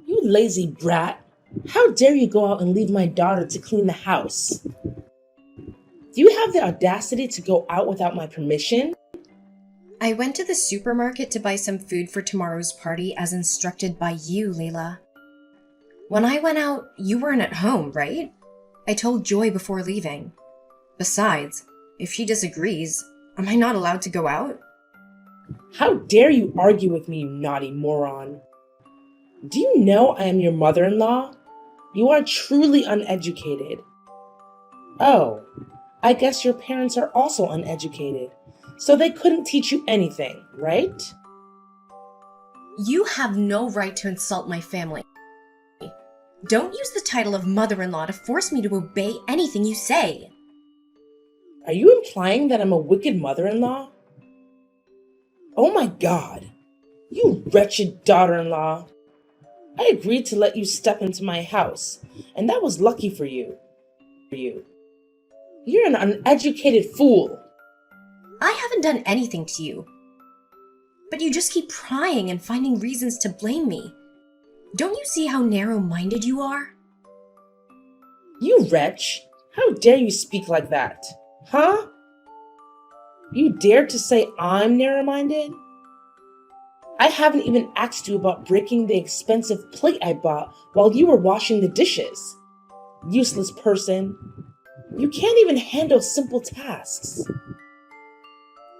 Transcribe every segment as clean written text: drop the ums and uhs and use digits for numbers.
You lazy brat! How dare you go out and leave my daughter to clean the house? Do you have the audacity to go out without my permission? I went to the supermarket to buy some food for tomorrow's party as instructed by you, Layla. When I went out, you weren't at home, right? I told Joy before leaving. Besides, if she disagrees, am I not allowed to go out? How dare you argue with me, you naughty moron? Do you know I am your mother-in-law? You are truly uneducated. Oh, I guess your parents are also uneducated, so they couldn't teach you anything, right? You have no right to insult my family. Don't use the title of mother-in-law to force me to obey anything you say. Are you implying that I'm a wicked mother-in-law? Oh my God, you wretched daughter-in-law. I agreed to let you step into my house, and that was lucky for you. You're an uneducated fool. I haven't done anything to you. But you just keep prying and finding reasons to blame me. Don't you see how narrow-minded you are? You wretch! How dare you speak like that? Huh? You dare to say I'm narrow-minded? I haven't even asked you about breaking the expensive plate I bought while you were washing the dishes. Useless person. You can't even handle simple tasks.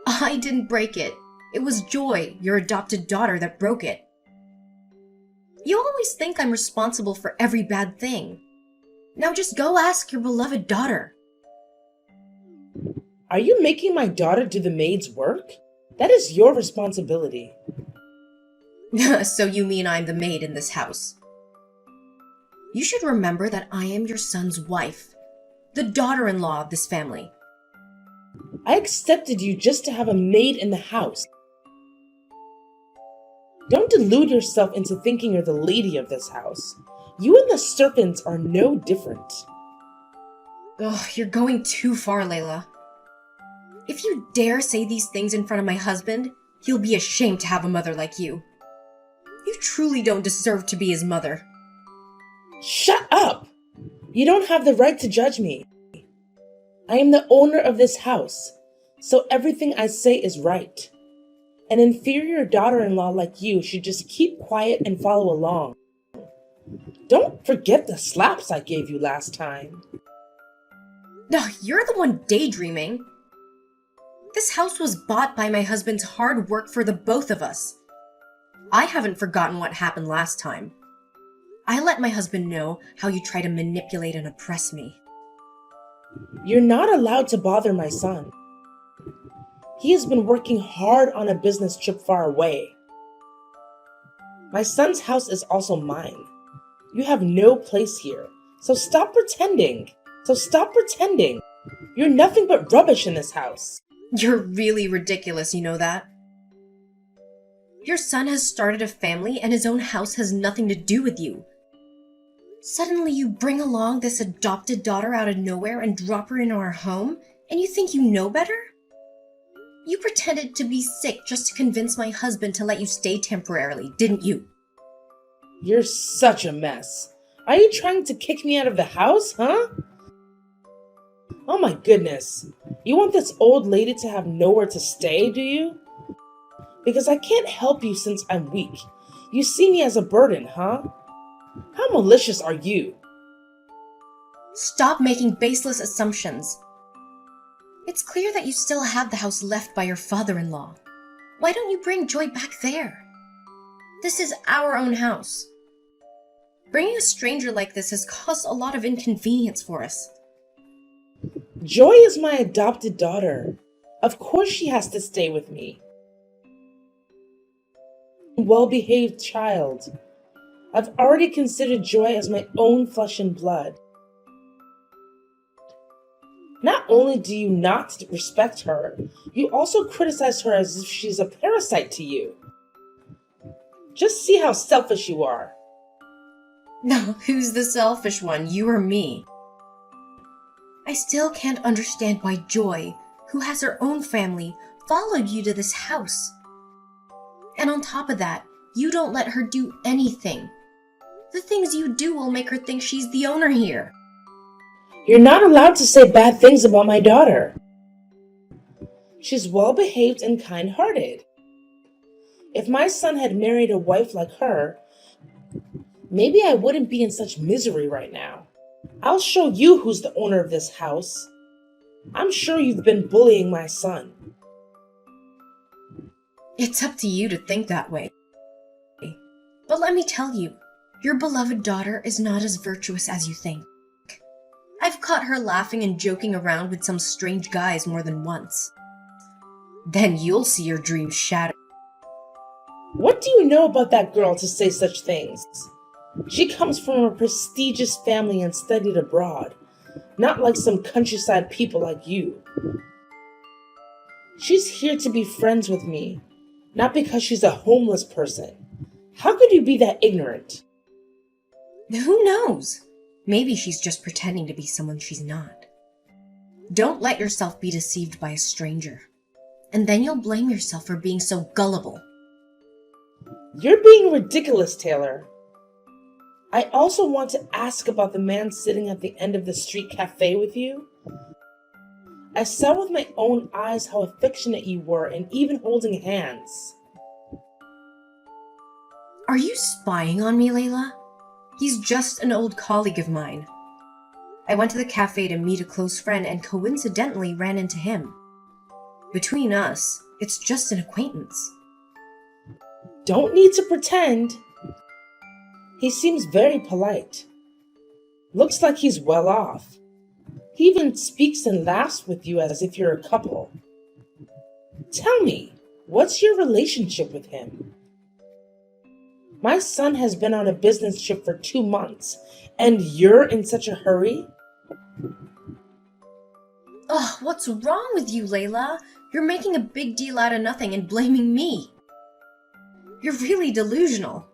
I didn't break it. It was Joy, your adopted daughter, that broke it. You always think I'm responsible for every bad thing. Now just go ask your beloved daughter. Are you making my daughter do the maid's work? That is your responsibility. So you mean I'm the maid in this house? You should remember that I am your son's wife, the daughter-in-law of this family. I accepted you just to have a maid in the house. Don't delude yourself into thinking you're the lady of this house. You and the servants are no different. Ugh, you're going too far, Layla. If you dare say these things in front of my husband, he'll be ashamed to have a mother like you. You truly don't deserve to be his mother. Shut up! You don't have the right to judge me. I am the owner of this house, so everything I say is right. An inferior daughter-in-law like you should just keep quiet and follow along. Don't forget the slaps I gave you last time. No, you're the one daydreaming. This house was bought by my husband's hard work for the both of us. I haven't forgotten what happened last time. I let my husband know how you try to manipulate and oppress me. You're not allowed to bother my son. He has been working hard on a business trip far away. My son's house is also mine. You have no place here, so stop pretending. You're nothing but rubbish in this house. You're really ridiculous, you know that? Your son has started a family and his own house has nothing to do with you. Suddenly you bring along this adopted daughter out of nowhere and drop her in our home, and you think you know better? You pretended to be sick just to convince my husband to let you stay temporarily, didn't you? You're such a mess. Are you trying to kick me out of the house, huh? Oh my goodness. You want this old lady to have nowhere to stay, do you? Because I can't help you since I'm weak. You see me as a burden, huh? How malicious are you? Stop making baseless assumptions. It's clear that you still have the house left by your father-in-law. Why don't you bring Joy back there? This is our own house. Bringing a stranger like this has caused a lot of inconvenience for us. Joy is my adopted daughter. Of course she has to stay with me. Well-behaved child. I've already considered Joy as my own flesh and blood. Not only do you not respect her, you also criticize her as if she's a parasite to you. Just see how selfish you are. No, who's the selfish one, you or me? I still can't understand why Joy, who has her own family, followed you to this house. And on top of that, you don't let her do anything. The things you do will make her think she's the owner here. You're not allowed to say bad things about my daughter. She's well-behaved and kind-hearted. If my son had married a wife like her, maybe I wouldn't be in such misery right now. I'll show you who's the owner of this house. I'm sure you've been bullying my son. It's up to you to think that way. But let me tell you, your beloved daughter is not as virtuous as you think. I've caught her laughing and joking around with some strange guys more than once. Then you'll see your dreams shattered. What do you know about that girl to say such things? She comes from a prestigious family and studied abroad, not like some countryside people like you. She's here to be friends with me, not because she's a homeless person. How could you be that ignorant? Who knows? Maybe she's just pretending to be someone she's not. Don't let yourself be deceived by a stranger, and then you'll blame yourself for being so gullible. You're being ridiculous, Taylor. I also want to ask about the man sitting at the end of the street cafe with you. I saw with my own eyes how affectionate you were and even holding hands. Are you spying on me, Layla? He's just an old colleague of mine. I went to the cafe to meet a close friend and coincidentally ran into him. Between us, it's just an acquaintance. Don't need to pretend. He seems very polite. Looks like he's well off. He even speaks and laughs with you as if you're a couple. Tell me, what's your relationship with him? My son has been on a business trip for 2 months, and you're in such a hurry? Ugh, what's wrong with you, Layla? You're making a big deal out of nothing and blaming me. You're really delusional.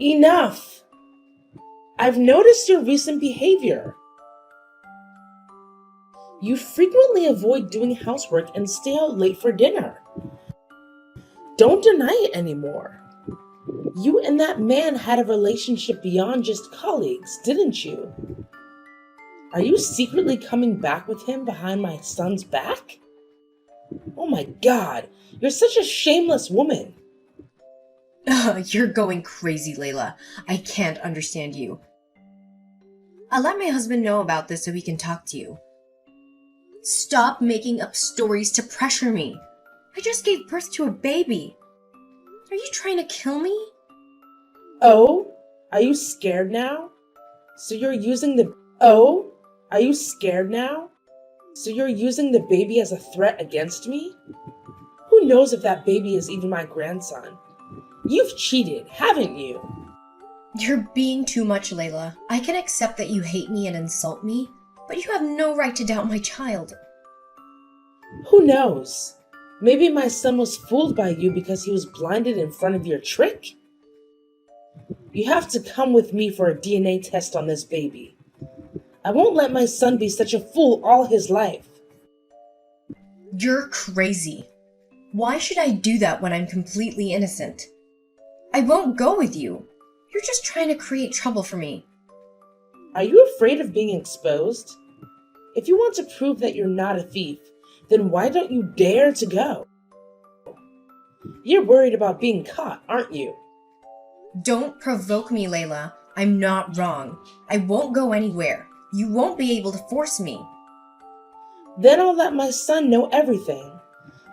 Enough! I've noticed your recent behavior. You frequently avoid doing housework and stay out late for dinner. Don't deny it anymore. You and that man had a relationship beyond just colleagues, didn't you? Are you secretly coming back with him behind my son's back? Oh my God, you're such a shameless woman. You're going crazy, Layla. I can't understand you. I'll let my husband know about this so he can talk to you. Stop making up stories to pressure me. I just gave birth to a baby. Are you trying to kill me? Oh, are you scared now? So you're using the baby as a threat against me? Who knows if that baby is even my grandson? You've cheated, haven't you? You're being too much, Layla. I can accept that you hate me and insult me, but you have no right to doubt my child. Who knows? Maybe my son was fooled by you because he was blinded in front of your trick? You have to come with me for a DNA test on this baby. I won't let my son be such a fool all his life. You're crazy. Why should I do that when I'm completely innocent? I won't go with you. You're just trying to create trouble for me. Are you afraid of being exposed? If you want to prove that you're not a thief, then why don't you dare to go? You're worried about being caught, aren't you? Don't provoke me, Layla. I'm not wrong. I won't go anywhere. You won't be able to force me. Then I'll let my son know everything,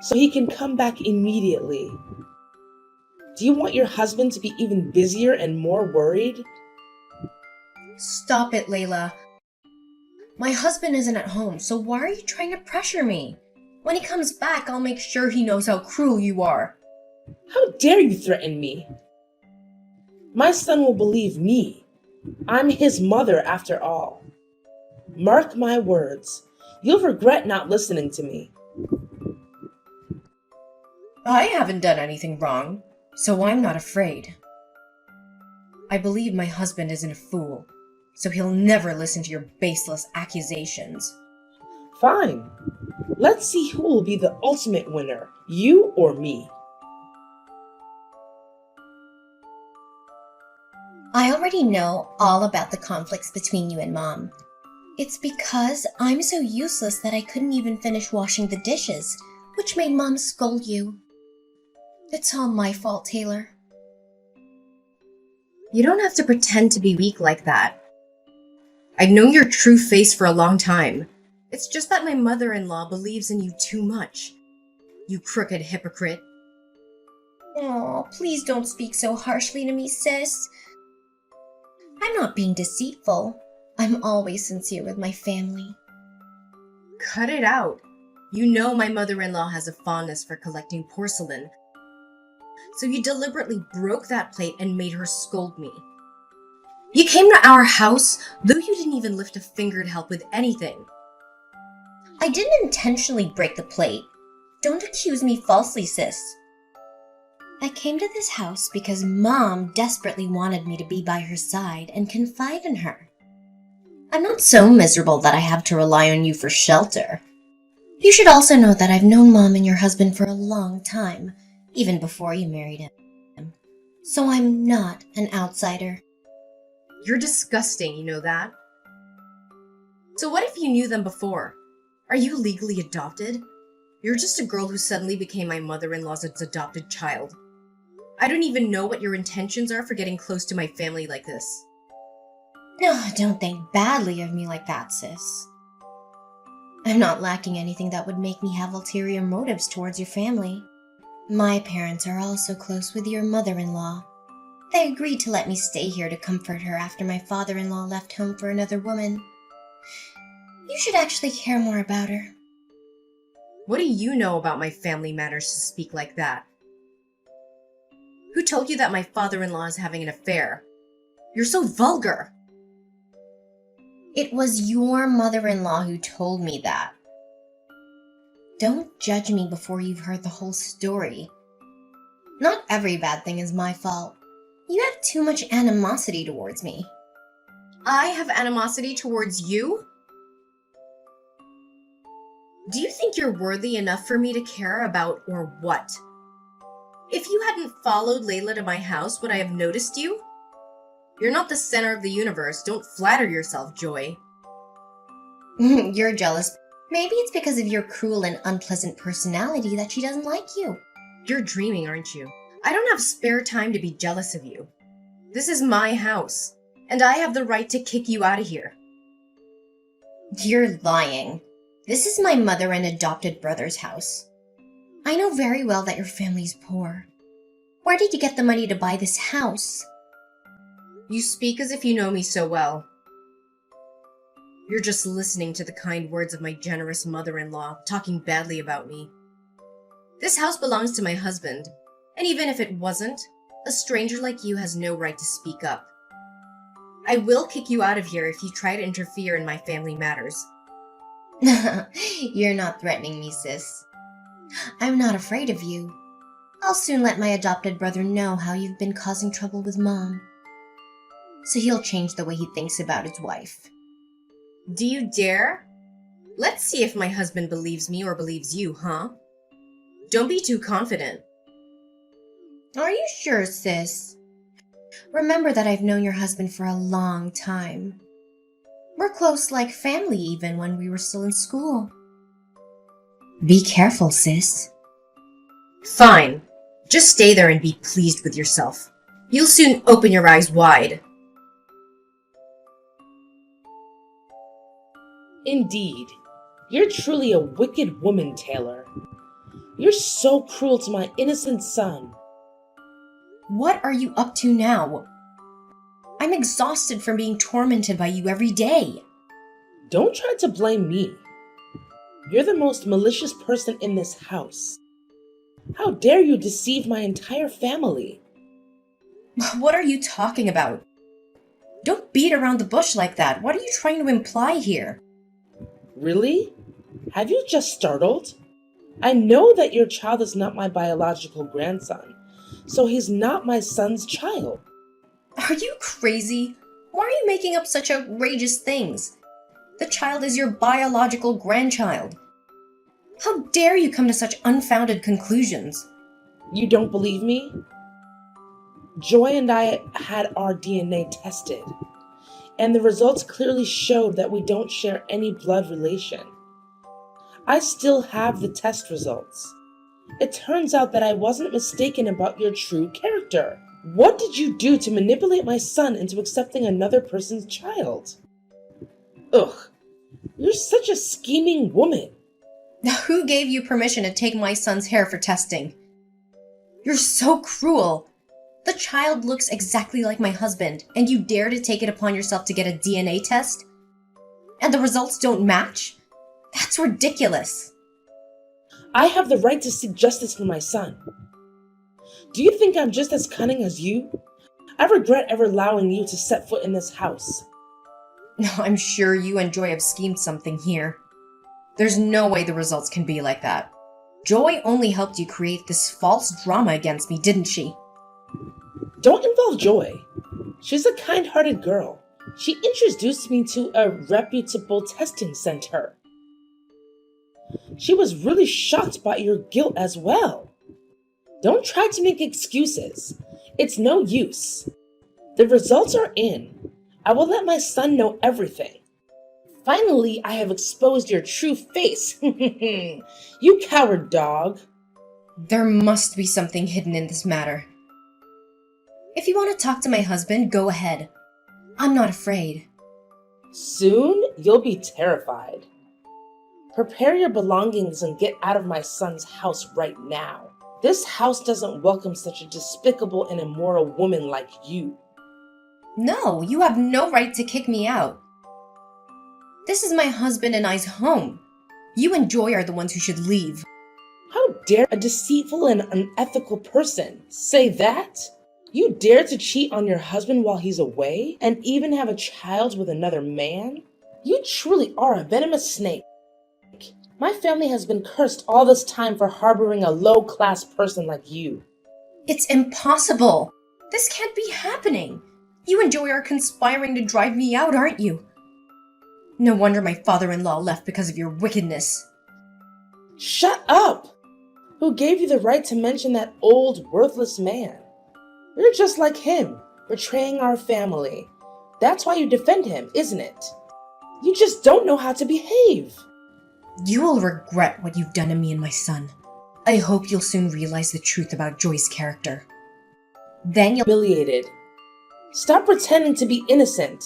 so he can come back immediately. Do you want your husband to be even busier and more worried? Stop it, Layla. My husband isn't at home, so why are you trying to pressure me? When he comes back, I'll make sure he knows how cruel you are. How dare you threaten me? My son will believe me. I'm his mother after all. Mark my words. You'll regret not listening to me. I haven't done anything wrong, so I'm not afraid. I believe my husband isn't a fool, so he'll never listen to your baseless accusations. Fine. Let's see who will be the ultimate winner, you or me. I already know all about the conflicts between you and Mom. It's because I'm so useless that I couldn't even finish washing the dishes, which made Mom scold you. It's all my fault, Taylor. You don't have to pretend to be weak like that. I've known your true face for a long time. It's just that my mother-in-law believes in you too much. You crooked hypocrite. Oh, please don't speak so harshly to me, sis. I'm not being deceitful. I'm always sincere with my family. Cut it out. You know my mother-in-law has a fondness for collecting porcelain. So you deliberately broke that plate and made her scold me. You came to our house, though you didn't even lift a finger to help with anything. I didn't intentionally break the plate. Don't accuse me falsely, sis. I came to this house because Mom desperately wanted me to be by her side and confide in her. I'm not so miserable that I have to rely on you for shelter. You should also know that I've known Mom and your husband for a long time, even before you married him. So I'm not an outsider. You're disgusting, you know that? So what if you knew them before? Are you legally adopted? You're just a girl who suddenly became my mother-in-law's adopted child. I don't even know what your intentions are for getting close to my family like this. No, don't think badly of me like that, sis. I'm not lacking anything that would make me have ulterior motives towards your family. My parents are also close with your mother-in-law. They agreed to let me stay here to comfort her after my father-in-law left home for another woman. You should actually care more about her. What do you know about my family matters to speak like that? Who told you that my father-in-law is having an affair? You're so vulgar. It was your mother-in-law who told me that. Don't judge me before you've heard the whole story. Not every bad thing is my fault. You have too much animosity towards me. I have animosity towards you? Do you think you're worthy enough for me to care about, or what? If you hadn't followed Layla to my house, would I have noticed you? You're not the center of the universe. Don't flatter yourself, Joy. You're jealous. Maybe it's because of your cruel and unpleasant personality that she doesn't like you. You're dreaming, aren't you? I don't have spare time to be jealous of you. This is my house, and I have the right to kick you out of here. You're lying. This is my mother and adopted brother's house. I know very well that your family's poor. Where did you get the money to buy this house? You speak as if you know me so well. You're just listening to the kind words of my generous mother-in-law, talking badly about me. This house belongs to my husband, and even if it wasn't, a stranger like you has no right to speak up. I will kick you out of here if you try to interfere in my family matters. You're not threatening me, sis. I'm not afraid of you. I'll soon let my adopted brother know how you've been causing trouble with Mom. So he'll change the way he thinks about his wife. Do you dare? Let's see if my husband believes me or believes you, huh? Don't be too confident. Are you sure, sis? Remember that I've known your husband for a long time. We're close like family even when we were still in school. Be careful, sis. Fine. Just stay there and be pleased with yourself. You'll soon open your eyes wide. Indeed, you're truly a wicked woman, Taylor. You're so cruel to my innocent son. What are you up to now? I'm exhausted from being tormented by you every day. Don't try to blame me. You're the most malicious person in this house. How dare you deceive my entire family? What are you talking about? Don't beat around the bush like that. What are you trying to imply here? Really? Have you just startled? I know that your child is not my biological grandson, so he's not my son's child. Are you crazy? Why are you making up such outrageous things? The child is your biological grandchild. How dare you come to such unfounded conclusions? You don't believe me? Joy and I had our DNA tested, and the results clearly showed that we don't share any blood relation. I still have the test results. It turns out that I wasn't mistaken about your true character. What did you do to manipulate my son into accepting another person's child? Ugh, you're such a scheming woman. Who gave you permission to take my son's hair for testing? You're so cruel. The child looks exactly like my husband, and you dare to take it upon yourself to get a DNA test? And the results don't match? That's ridiculous. I have the right to seek justice for my son. Do you think I'm just as cunning as you? I regret ever allowing you to set foot in this house. I'm sure you and Joy have schemed something here. There's no way the results can be like that. Joy only helped you create this false drama against me, didn't she? Don't involve Joy. She's a kind-hearted girl. She introduced me to a reputable testing center. She was really shocked by your guilt as well. Don't try to make excuses. It's no use. The results are in. I will let my son know everything. Finally, I have exposed your true face. You coward dog. There must be something hidden in this matter. If you want to talk to my husband, go ahead. I'm not afraid. Soon, you'll be terrified. Prepare your belongings and get out of my son's house right now. This house doesn't welcome such a despicable and immoral woman like you. No, you have no right to kick me out. This is my husband and I's home. You and Joy are the ones who should leave. How dare a deceitful and unethical person say that? You dare to cheat on your husband while he's away and even have a child with another man? You truly are a venomous snake. My family has been cursed all this time for harboring a low-class person like you. It's impossible. This can't be happening. You and Joy are conspiring to drive me out, aren't you? No wonder my father-in-law left because of your wickedness. Shut up! Who gave you the right to mention that old, worthless man? You're just like him, betraying our family. That's why you defend him, isn't it? You just don't know how to behave. You will regret what you've done to me and my son. I hope you'll soon realize the truth about Joy's character. Then you'll... Humiliated. Stop pretending to be innocent.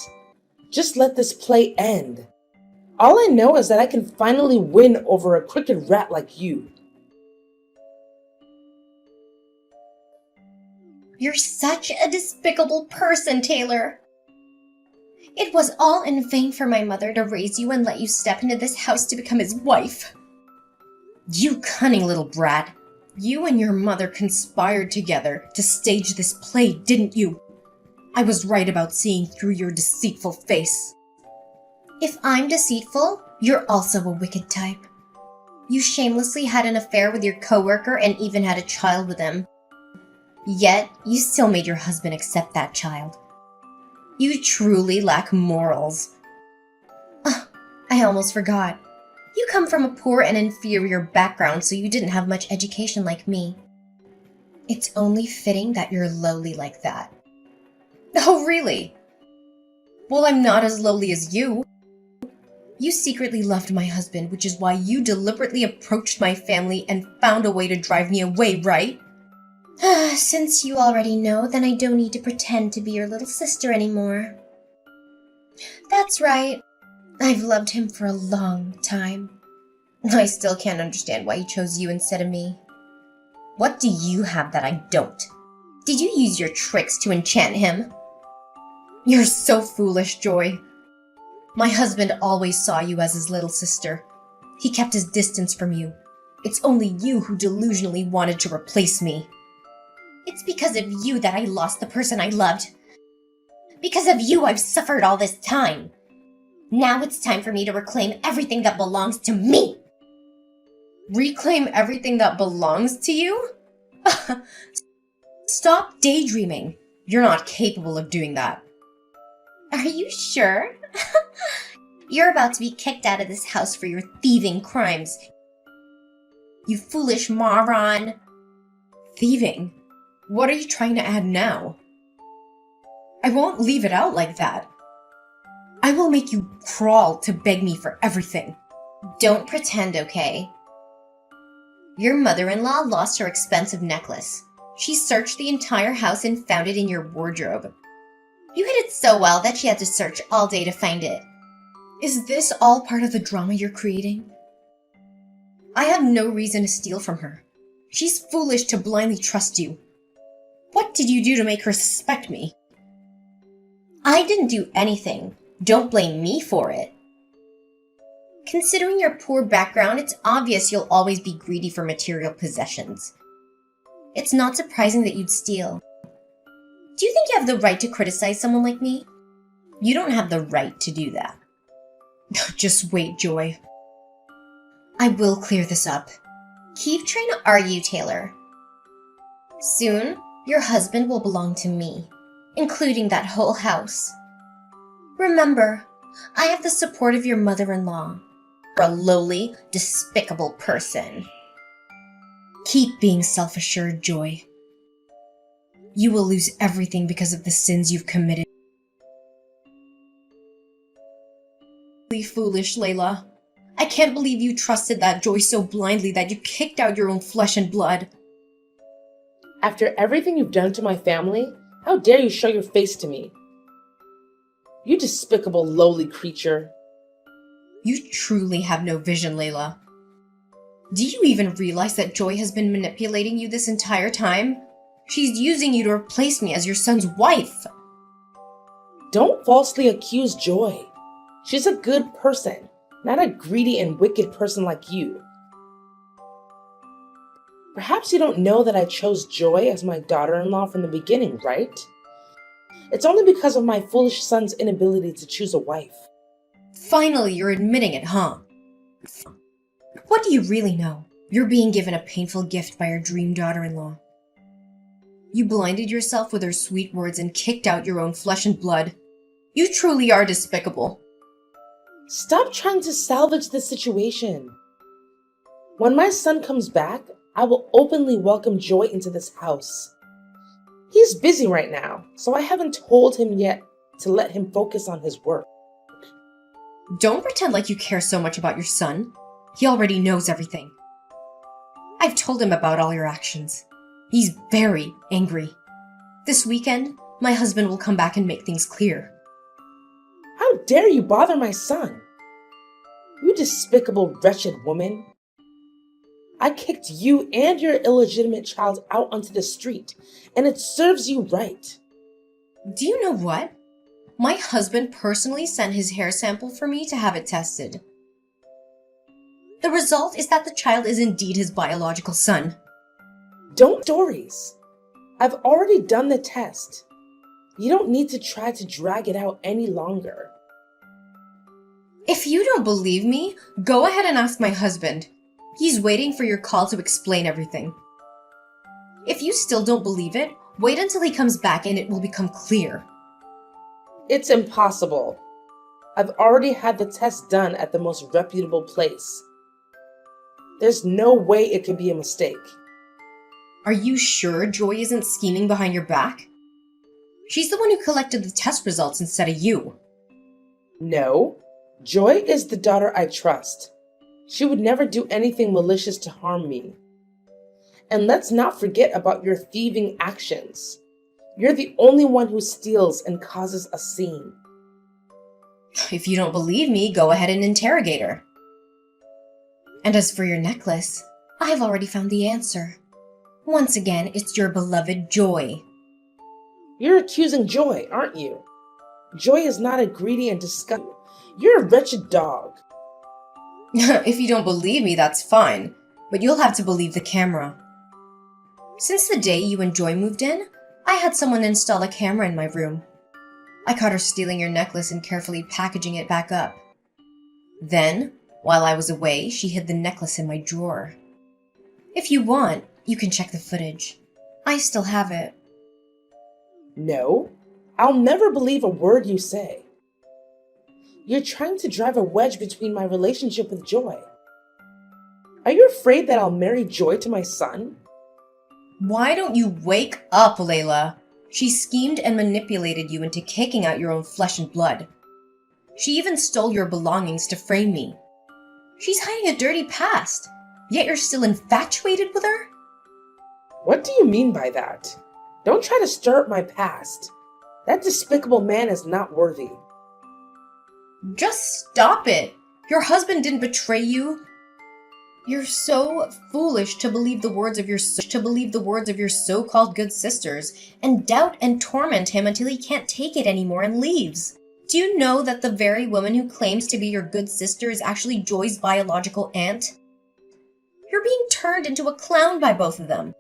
Just let this play end. All I know is that I can finally win over a crooked rat like you. You're such a despicable person, Taylor. It was all in vain for my mother to raise you and let you step into this house to become his wife. You cunning little brat. You and your mother conspired together to stage this play, didn't you? I was right about seeing through your deceitful face. If I'm deceitful, you're also a wicked type. You shamelessly had an affair with your coworker and even had a child with him. Yet, you still made your husband accept that child. You truly lack morals. I almost forgot. You come from a poor and inferior background, so you didn't have much education like me. It's only fitting that you're lowly like that. Oh, really? Well, I'm not as lowly as you. You secretly loved my husband, which is why you deliberately approached my family and found a way to drive me away, right? Since you already know, then I don't need to pretend to be your little sister anymore. That's right. I've loved him for a long time. I still can't understand why he chose you instead of me. What do you have that I don't? Did you use your tricks to enchant him? You're so foolish, Joy. My husband always saw you as his little sister. He kept his distance from you. It's only you who delusionally wanted to replace me. It's because of you that I lost the person I loved. Because of you, I've suffered all this time. Now it's time for me to reclaim everything that belongs to me. Reclaim everything that belongs to you? Stop daydreaming. You're not capable of doing that. Are you sure? You're about to be kicked out of this house for your thieving crimes. You foolish moron. Thieving? What are you trying to add now? I won't leave it out like that. I will make you crawl to beg me for everything. Don't pretend, okay? Your mother-in-law lost her expensive necklace. She searched the entire house and found it in your wardrobe. You hid it so well that she had to search all day to find it. Is this all part of the drama you're creating? I have no reason to steal from her. She's foolish to blindly trust you. What did you do to make her suspect me? I didn't do anything. Don't blame me for it. Considering your poor background, it's obvious you'll always be greedy for material possessions. It's not surprising that you'd steal. Do you think you have the right to criticize someone like me? You don't have the right to do that. Just wait, Joy. I will clear this up. Keep trying to argue, Taylor. Soon, your husband will belong to me, including that whole house. Remember, I have the support of your mother-in-law. You're a lowly, despicable person. Keep being self-assured, Joy. You will lose everything because of the sins you've committed. Foolish, Layla. I can't believe you trusted that Joy so blindly that you kicked out your own flesh and blood. After everything you've done to my family, how dare you show your face to me? You despicable, lowly creature. You truly have no vision, Layla. Do you even realize that Joy has been manipulating you this entire time? She's using you to replace me as your son's wife. Don't falsely accuse Joy. She's a good person, not a greedy and wicked person like you. Perhaps you don't know that I chose Joy as my daughter-in-law from the beginning, right? It's only because of my foolish son's inability to choose a wife. Finally, you're admitting it, huh? What do you really know? You're being given a painful gift by your dream daughter-in-law. You blinded yourself with her sweet words and kicked out your own flesh and blood. You truly are despicable. Stop trying to salvage the situation. When my son comes back, I will openly welcome Joy into this house. He's busy right now, so I haven't told him yet to let him focus on his work. Don't pretend like you care so much about your son. He already knows everything. I've told him about all your actions. He's very angry. This weekend, my husband will come back and make things clear. How dare you bother my son? You despicable, wretched woman. I kicked you and your illegitimate child out onto the street, and it serves you right. Do you know what? My husband personally sent his hair sample for me to have it tested. The result is that the child is indeed his biological son. Don't stories. I've already done the test. You don't need to try to drag it out any longer. If you don't believe me, go ahead and ask my husband. He's waiting for your call to explain everything. If you still don't believe it, wait until he comes back and it will become clear. It's impossible. I've already had the test done at the most reputable place. There's no way it could be a mistake. Are you sure Joy isn't scheming behind your back? She's the one who collected the test results instead of you. No, Joy is the daughter I trust. She would never do anything malicious to harm me. And let's not forget about your thieving actions. You're the only one who steals and causes a scene. If you don't believe me, go ahead and interrogate her. And as for your necklace, I've already found the answer. Once again, it's your beloved Joy. You're accusing Joy, aren't you? Joy is not a greedy and disgusting. You're a wretched dog. If you don't believe me, that's fine, but you'll have to believe the camera. Since the day you and Joy moved in, I had someone install a camera in my room. I caught her stealing your necklace and carefully packaging it back up. Then, while I was away, she hid the necklace in my drawer. If you want, you can check the footage. I still have it. No, I'll never believe a word you say. You're trying to drive a wedge between my relationship with Joy. Are you afraid that I'll marry Joy to my son? Why don't you wake up, Layla? She schemed and manipulated you into kicking out your own flesh and blood. She even stole your belongings to frame me. She's hiding a dirty past, yet you're still infatuated with her? What do you mean by that? Don't try to stir up my past. That despicable man is not worthy. Just stop it. Your husband didn't betray you. You're so foolish to believe the words of your so-called good sisters and doubt and torment him until he can't take it anymore and leaves. Do you know that the very woman who claims to be your good sister is actually Joy's biological aunt? You're being turned into a clown by both of them.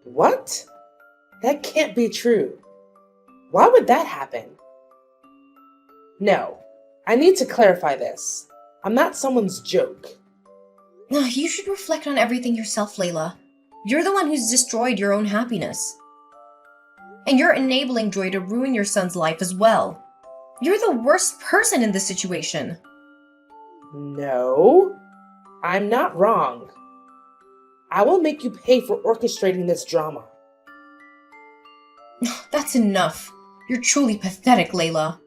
What? That can't be true. Why would that happen? No, I need to clarify this. I'm not someone's joke. You should reflect on everything yourself, Layla. You're the one who's destroyed your own happiness. And you're enabling Joy to ruin your son's life as well. You're the worst person in this situation. No, I'm not wrong. I will make you pay for orchestrating this drama. That's enough. You're truly pathetic, Layla.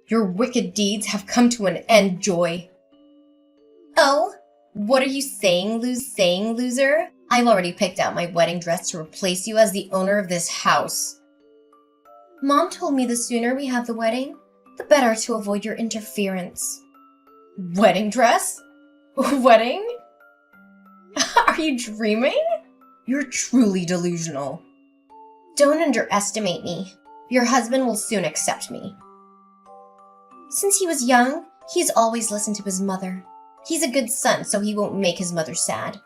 Your wicked deeds have come to an end, Joy. Oh, what are you saying, loser? I've already picked out my wedding dress to replace you as the owner of this house. Mom told me the sooner we have the wedding, the better to avoid your interference. Wedding dress? Wedding? Are you dreaming? You're truly delusional. Don't underestimate me. Your husband will soon accept me. Since he was young, he's always listened to his mother. He's a good son, so he won't make his mother sad.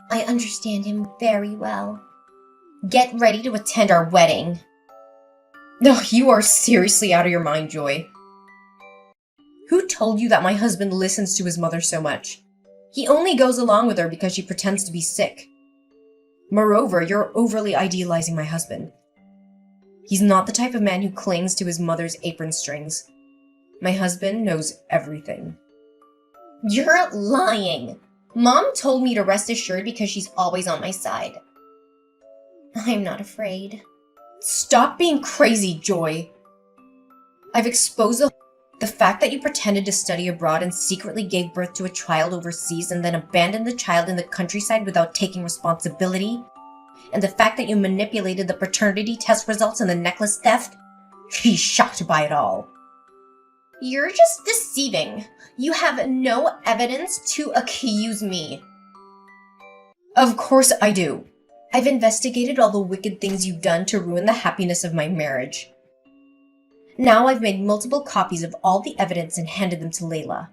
I understand him very well. Get ready to attend our wedding. No, you are seriously out of your mind, Joy. Who told you that my husband listens to his mother so much? He only goes along with her because she pretends to be sick. Moreover, you're overly idealizing my husband. He's not the type of man who clings to his mother's apron strings. My husband knows everything. You're lying. Mom told me to rest assured because she's always on my side. I'm not afraid. Stop being crazy, Joy. I've exposed the fact that you pretended to study abroad and secretly gave birth to a child overseas and then abandoned the child in the countryside without taking responsibility, and the fact that you manipulated the paternity test results and the necklace theft. She's shocked by it all. You're just deceiving. You have no evidence to accuse me. Of course I do. I've investigated all the wicked things you've done to ruin the happiness of my marriage. Now I've made multiple copies of all the evidence and handed them to Layla.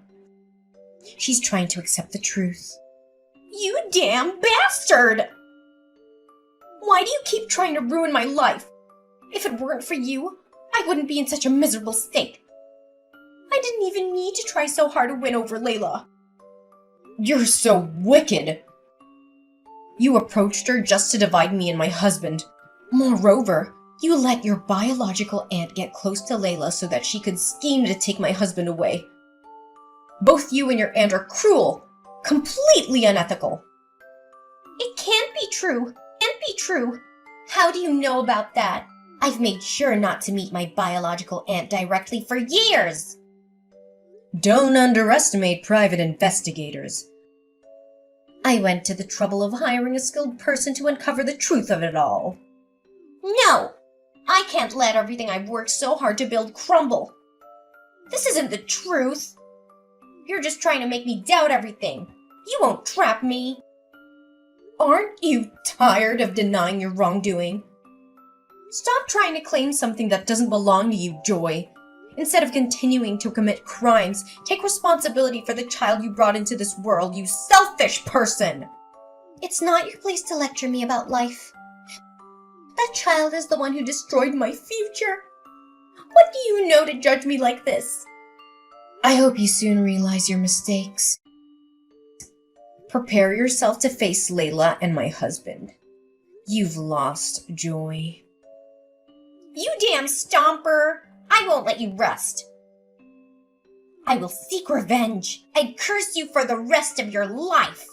She's trying to accept the truth. You damn bastard! Why do you keep trying to ruin my life? If it weren't for you, I wouldn't be in such a miserable state. I didn't even need to try so hard to win over Layla. You're so wicked! You approached her just to divide me and my husband. Moreover, you let your biological aunt get close to Layla so that she could scheme to take my husband away. Both you and your aunt are cruel, completely unethical. It can't be true. Can't be true. How do you know about that? I've made sure not to meet my biological aunt directly for years. Don't underestimate private investigators. I went to the trouble of hiring a skilled person to uncover the truth of it all. No! I can't let everything I've worked so hard to build crumble. This isn't the truth. You're just trying to make me doubt everything. You won't trap me. Aren't you tired of denying your wrongdoing? Stop trying to claim something that doesn't belong to you, Joy. Instead of continuing to commit crimes, take responsibility for the child you brought into this world, you selfish person! It's not your place to lecture me about life. That child is the one who destroyed my future. What do you know to judge me like this? I hope you soon realize your mistakes. Prepare yourself to face Layla and my husband. You've lost, Joy. You damn stomper! I won't let you rest. I will seek revenge and curse you for the rest of your life.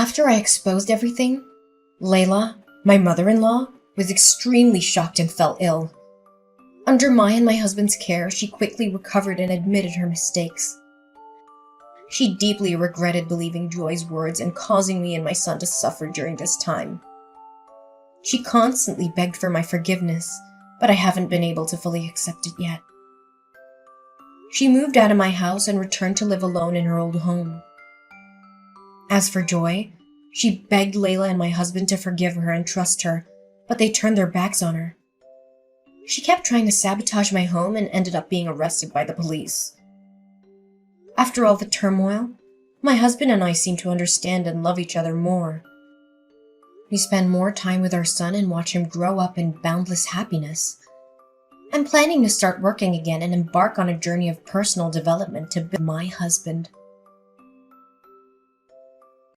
After I exposed everything, Layla, my mother-in-law, was extremely shocked and fell ill. Under my and my husband's care, she quickly recovered and admitted her mistakes. She deeply regretted believing Joy's words and causing me and my son to suffer during this time. She constantly begged for my forgiveness, but I haven't been able to fully accept it yet. She moved out of my house and returned to live alone in her old home. As for Joy, she begged Layla and my husband to forgive her and trust her, but they turned their backs on her. She kept trying to sabotage my home and ended up being arrested by the police. After all the turmoil, my husband and I seem to understand and love each other more. We spend more time with our son and watch him grow up in boundless happiness. I'm planning to start working again and embark on a journey of personal development to build my husband.